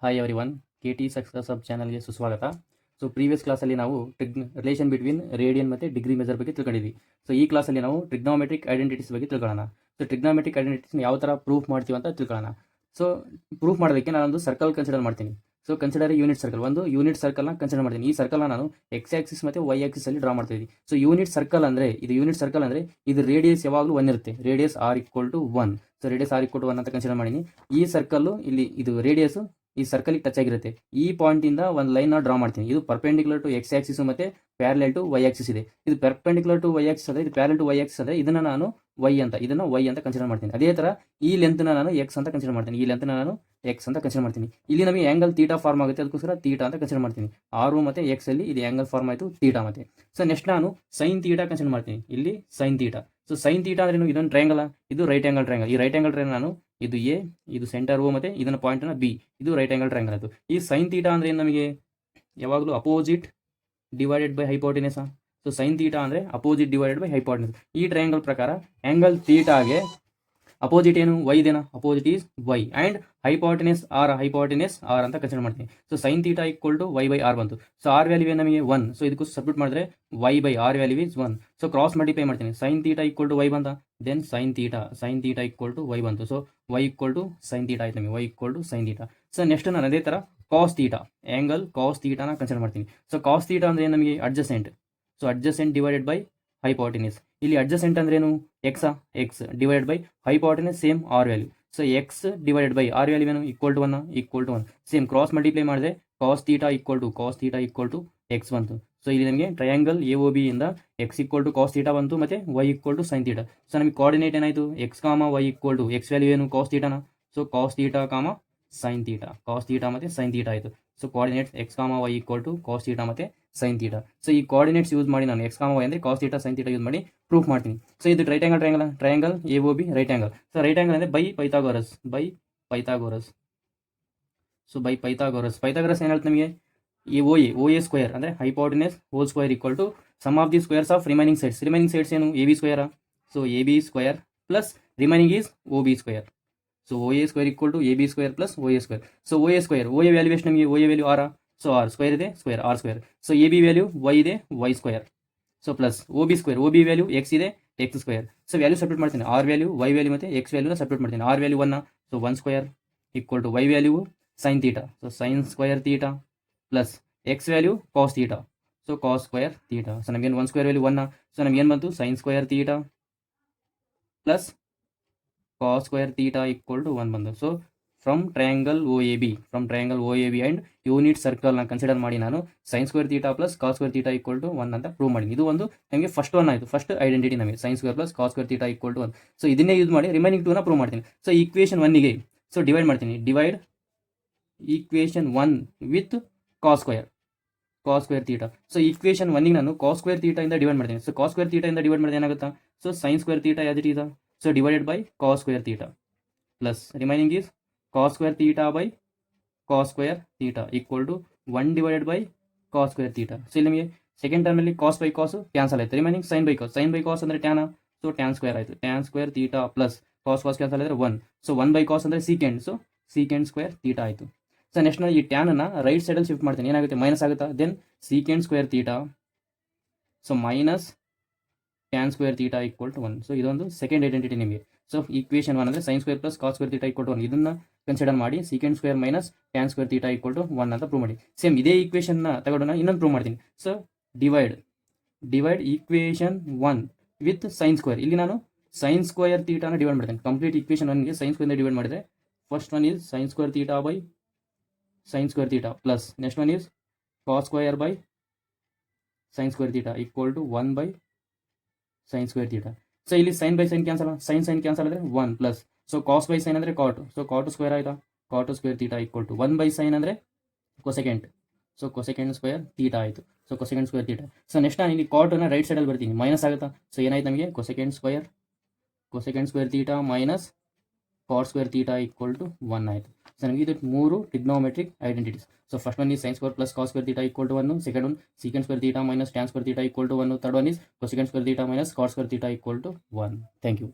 Hi every one, KT success up ಚಾನಲ್ಗೆ ಸುಸ್ವಾಗತ. So previous ಕ್ಲಾಸಲ್ಲಿ ನಾವು ರಿಲೇಷನ್ ಬಿಟ್ವೀನ್ ರೇಡಿಯನ್ ಮತ್ತು ಡಿಗ್ರಿ ಮೆಜರ್ ಬಗ್ಗೆ ತಿಳ್ಕೊಂಡಿದ್ವಿ. ಸೊ ಈ ಕ್ಲಾಸಲ್ಲಿ ನಾವು ಟ್ರಿಗ್ನೋಮೆಟ್ರಿಕ್ ಐಡೆಂಟಿಟೀಸ್ ಬಗ್ಗೆ ತಿಳ್ಕೊಳ್ಳೋಣ. ಸೊ ಟ್ರಿಗ್ನೋಮೆಟ್ರಿಕ್ ಐಡೆಂಟಿಟೀಸ್ನ ಯಾವ ಥರ ಪ್ರೂಫ್ ಮಾಡ್ತೀವಿ ಅಂತ ತಿಳ್ಕೊಳ್ಳೋಣ. ಸೊ ಪ್ರೂಫ್ ಮಾಡೋದಕ್ಕೆ ನಾನೊಂದು ಸರ್ಕಲ್ ಕನ್ಸಿಡರ್ ಮಾಡ್ತೀನಿ. ಸೊ ಕನ್ಸಿಡರ್ ಯೂನಿಟ್ ಸರ್ಕಲ್, ಒಂದು ಯೂನಿಟ್ ಸರ್ಕಲ್ನ ಕನ್ಸಿಡರ್ ಮಾಡ್ತೀನಿ. ಈ ಸರ್ಕಲ್ನ ನಾನು ಎಕ್ಸ್ ಆಕ್ಸಿಸ್ ಮತ್ತು ವೈ ಆಕ್ಸಿಸಲ್ಲಿ ಡ್ರಾ ಮಾಡ್ತಾ ಇದ್ದೀನಿ. ಸೊ ಯೂನಿಟ್ ಸರ್ಕಲ್ ಅಂದರೆ ಇದು ರೇಡಿಯಸ್ ಯಾವಾಗಲೂ 1 ಇರುತ್ತೆ. Radius r=1. So radius r=1 ಅಂತ ಕನ್ಸಿಡರ್ ಮಾಡೀನಿ. ಈ ಸರ್ಕಲ್ಲು ಇಲ್ಲಿ ಇದು ರೇಡಿಯಸ್ ಈ ಸರ್ಕಲ್ಗೆ ಟಚ್ ಆಗಿರುತ್ತೆ. ಈ ಪಾಯಿಂಟಿಂದ ಒಂದು ಲೈನ್ ಡ್ರಾ ಮಾಡ್ತೀನಿ. ಇದು ಪರ್ಪೆಂಡಿಕ್ಯುಲರ್ ಟು ಎಕ್ಸ್ ಆಕ್ಸಿಸ್ ಮತ್ತು ಪ್ಯಾರಲಲ್ ಟು ವೈ ಆಕ್ಸಿಸ್ ಇದೆ. ಇದು ಪರ್ಪೆಂಡಿಕ್ಯುಲರ್ ಟು ವೈ ಆಕ್ಸಿಸ್ ಅಂದರೆ ಇದು ಪ್ಯಾರಲಲ್ ಟು ವೈ ಆಕ್ಸಿಸ್ ಅಂದರೆ ಇದನ್ನು ನಾನು ವೈ ಅಂತ ಕನ್ಸಿಡರ್ ಮಾಡ್ತೀನಿ. ಅದೇ ಥರ ಈ ಲೆಂತ್ನ ನಾನು ಎಕ್ಸ್ ಅಂತ ಕನ್ಸಿಡರ್ ಮಾಡ್ತೀನಿ. ಇಲ್ಲಿ ನಮಗೆ ಆ್ಯಂಗಲ್ ತೀಟಾ ಫಾರ್ಮ್ ಆಗುತ್ತೆ, ಅದಕ್ಕೋಸ್ಕರ ತೀಟಾ ಅಂತ ಕನ್ಸಿಡರ್ ಮಾಡ್ತೀನಿ. ಆರು ಮತ್ತು ಎಕ್ಸ್ ಅಲ್ಲಿ ಇದು ಆ್ಯಂಗಲ್ ಫಾರ್ಮ್ ಆಯಿತು ತೀಟಾ ಮತ್ತೆ. ಸೊ ನೆಕ್ಸ್ಟ್ ನಾನು ಸೈನ್ ತೀಟಾ ಕನ್ಸಿಡರ್ ಮಾಡ್ತೀನಿ. ಇಲ್ಲಿ sign theta. So sine theta ಅಂದ್ರೆ ಇದೊಂದು ಟ್ರಯಾಂಗಲ್, ಇದು ರೈಟ್ ಆ್ಯಂಗಲ್ ಟ್ರಯಾಂಗಲ್. ಈ ರೈಟ್ ಆ್ಯಂಗಲ್ ಟ್ರಯಾಂಗಲ್ ನಾನು ಇದು ಎ, ಇದು ಸೆಂಟರ್ ಓ ಮತ್ತು ಇದನ್ನ ಪಾಯಿಂಟ್ನ ಬಿ, ಇದು ರೈಟ್ ಆ್ಯಂಗಲ್ ಟ್ರಯಾಂಗಲ್ ಅದು. ಈ ಸೈನ್ ತೀಟಾ ಅಂದ್ರೆ ನಮಗೆ ಯಾವಾಗಲೂ opposite divided by hypotenuse. So sine theta ಅಂದರೆ ಅಪೋಸಿಟ್ ಡಿವೈಡೆಡ್ ಬೈ ಹೈಪೋಟೆನಸ್. ಈ ಟ್ರಯಾಂಗಲ್ ಪ್ರಕಾರ ಆ್ಯಂಗಲ್ ತೀಟಾಗೆ ಅಪೋಸಿಟ್ ಏನು ವೈ ಇದೇನಾ, opposite is Y and hypotenuse R ಅಂತ ಕನ್ಸಿಡರ್ ಮಾಡ್ತೀನಿ. ಸೊ ಸೈನ್ ತೀಟಾ y/r ಬಂತು. ಸೊ ಆರ್ ವ್ಯಾಲ್ಯೂ ನಮಗೆ 1. ಸೊ ಇದಕ್ಕೂ ಸಬ್ಸ್ಟಿಟ್ಯೂಟ್ ಮಾಡಿದ್ರೆ y/r value is 1. So cross multiply ಮಾಡ್ತೀನಿ. ಸೈನ್ ತೀಟಾ y ಬಂತ, ದೆನ್ ಸೈನ್ ತೀಟಾ y ಬಂತು. ಸೊ y=sin ತೀಟಾ ಆಯ್ತು ನಮಗೆ, y=sin ತೀಟಾ. ಸೊ ನೆಕ್ಸ್ಟ್ ನಾನು ಅದೇ ಥರ ಕಾಸ್ ತೀಟಾ, ಆ್ಯಂಗಲ್ ಕಾಸ್ ತೀಟಾನ ಕನ್ಸಿಡರ್ ಮಾಡ್ತೀನಿ. ಸೊ ಕಾಸ್ ತೀಟಾ ಅಂದರೆ ನಮಗೆ adjacent. So adjacent divided by hypotenuse. ಇಲ್ಲಿ ಅಡ್ಜಸೆಂಟ್ ಅಂದ್ರೆ ಏನು, X divided by hypotenuse same R value. So X divided by R value ಏನು =1 ಸೇಮ್ ಕ್ರಾಸ್ ಮಲ್ಟಿಪ್ಲೈ ಮಾಡಿದ್ರೆ cos theta x ಬಂತು. ಸೊ ಇಲ್ಲಿ ನಮಗೆ ಟ್ರಯಾಂಗಲ್ AOB ಇಂದ x ಕಾಸ್ ತೀಟಾ ಬಂತು ಮತ್ತು y sin ತೀಟಾ. ಸೊ ನಮಗೆ ಕೋಆರ್ಡಿನೇಟ್ ಏನಾಯಿತು, x, y ಎಕ್ಸ್ ವ್ಯಾಲ್ಯೂ ಏನು ಕಾಸ್ ತೀಟಾನ. So cos theta sin theta, cos theta ಮತ್ತು sin ತೀಟಾ ಆಯಿತು. So coordinates x, y cos theta ಮತ್ತು sin ತೀಟಾ. ಸೊ ಈ ಕೋಆರ್ಡಿನೇಟ್ಸ್ ಯೂಸ್ ಮಾಡಿ ನಾನು x, y ಅಂದರೆ cos theta sin theta use ಮಾಡಿ ಪ್ರೂಫ್ ಮಾಡ್ತೀನಿ. ಸೊ ಇದು right angle triangle AOB right angle. So right angle ಅಂದರೆ by Pythagoras. So by Pythagoras ಏನು ಹೇಳ್ತು ನಮಗೆ, ಈ OA ಸ್ಕ್ವೇರ್ ಅಂದರೆ hypotenuse whole square sum of the squares of remaining sides ಏನು AB ಸ್ಕ್ವೇರಾ. So AB square plus remaining is OB square. So OA square AB square plus OA square. So OA square, OA value ಎಷ್ಟು ನಮಗೆ, OA value R. So R square ಇದೆ, square R square. So AB value y ಇದೆ, y square. So plus OB square, OB value x ಇದೆ, x square. So value substitute ಮಾಡ್ತೀನಿ. R value y value ಮತ್ತು x ವ್ಯಾಲ್ಯೂನ substitute ಮಾಡ್ತೀನಿ. R value 1, so 1 square y value sin theta, so sin square theta plus x value cos theta, so cos square theta. So ನಮಗೇನು 1 square value 1, so ನಮಗೇನು ಬಂತು sin square theta plus cos square theta =1 ಬಂದು. So from triangle OAB and unit ಸರ್ಕಲ್ನ consider ಮಾಡಿ ನಾನು sin square theta plus cos square theta =1 ಅಂತ prove ಮಾಡಿದ್ದೀನಿ. ಇದು ಒಂದು ನಮಗೆ ಫಸ್ಟ್ ಒನ್ ಆಯಿತು, ಫಸ್ಟ್ ಐಡೆಂಟಿಟಿ ನಮಗೆ sin square plus cos square theta =1. So ಇದನ್ನೇ ಯೂಸ್ ಮಾಡಿ ರಿಮೈನಿಂಗ್ 2ನ ಪ್ರೂವ್ ಮಾಡ್ತೀನಿ. ಸೊ ಈಕ್ವೇಷನ್ 1ಗೆ ಸೊ ಡಿವೈಡ್ ಮಾಡ್ತೀನಿ. Divide equation 1 with cos square theta. So equation 1ಗೆ ನಾನು ಕಾಸ್ ಸ್ಕ್ವೇರ್ ತೀಟಾ ಇಂದ ಡಿವೈಡ್ ಮಾಡ್ತೀನಿ. ಸೊ ಕಾಸ್ ಸ್ಕ್ವೇರ್ ತೀಟಾ ಇಂದ ಡಿವೈಡ್ ಮಾಡಿದ್ರೆ ಏನಾಗುತ್ತಾ, so sin square theta as it is. So divided by cos square theta plus remaining is cos square theta by cos square theta =1 divided by cos square theta. So ಇಲ್ಲಿ ನಿಮಗೆ second ಟರ್ಮಲ್ಲಿ cos by cos cancel ಆಯಿತು. Remaining sin by cos ಅಂದರೆ ಟ್ಯಾನ, so tan square ಆಯಿತು. Tan square theta plus cos cancel ಆದರೆ 1. So 1 by cos ಅಂದರೆ secant, so secant square theta ಆಯಿತು. ಸೊ ನೆಕ್ಸ್ಟ್ ನಾನು ಈ ಟ್ಯಾನನ್ನು ರೈಟ್ ಸೈಡಲ್ಲಿ ಶಿಫ್ಟ್ ಮಾಡ್ತೀನಿ. ಏನಾಗುತ್ತೆ, ಮೈನಸ್ ಆಗುತ್ತಾ, then secant square theta, so minus tan square theta =1. So ಇದೊಂದು ಸೆಕೆಂಡ್ ಐಡೆಂಟಿಟಿ ನಿಮಗೆ. ಸೊ ಈಕ್ವೇಷನ್ 1 ಅಂದರೆ sin square plus cos square theta =1. ಇದನ್ನು ಕನ್ಸಿಡರ್ ಮಾಡಿ secant square minus tan square theta =1 ಅಂತ ಪ್ರೂವ್ ಮಾಡಿ. ಸೇಮ್ ಇದೇ ಈಕ್ವೇಷನ್ನ ತಗೊಂಡು ಇನ್ನೊಂದು ಪ್ರೂವ್ ಮಾಡ್ತೀನಿ. So divide equation 1 with sin square. ಇಲ್ಲಿ ನಾನು sin ಸ್ಕ್ವೇರ್ ತೀಟಾನ ಡಿವೈಡ್ ಮಾಡ್ತೀನಿ. ಕಂಪ್ಲೀಟ್ ಈಕ್ವೇಷನ್ 1ಗೆ sin ಸ್ಕ್ವೇರ್ ಡಿವೈಡ್ ಮಾಡಿದರೆ first one is sin square theta by sin square theta plus next one is cos square by sin square theta =1 by sin square theta. So ಇಲ್ಲಿ sin by sin cancel, sin cancel ಅಂದರೆ 1 plus, so cos by sin ಅಂದರೆ cot, so cot square ಆಯಿತಾ, cot square theta =1 by sin ಅಂದರೆ cosecant, so cosecant square theta ಆಯಿತು. So cosecant square theta. So next ನಾನು ಇಲ್ಲಿ cotton right ಸೈಡಲ್ಲಿ ಬರ್ತೀನಿ, minus ಆಗುತ್ತಾ. ಸೊ ಏನಾಯ್ತು ನಮಗೆ cosecant square theta minus cot square theta =1 ಆಯಿತು. ಸೊ ನಮಗೆ ಇದು 3 trigonometric identities. So first one is sin square plus cos square theta =1, second one secant square theta minus tan square theta =1, third one is cosecant square theta minus cot square theta =1. Thank you.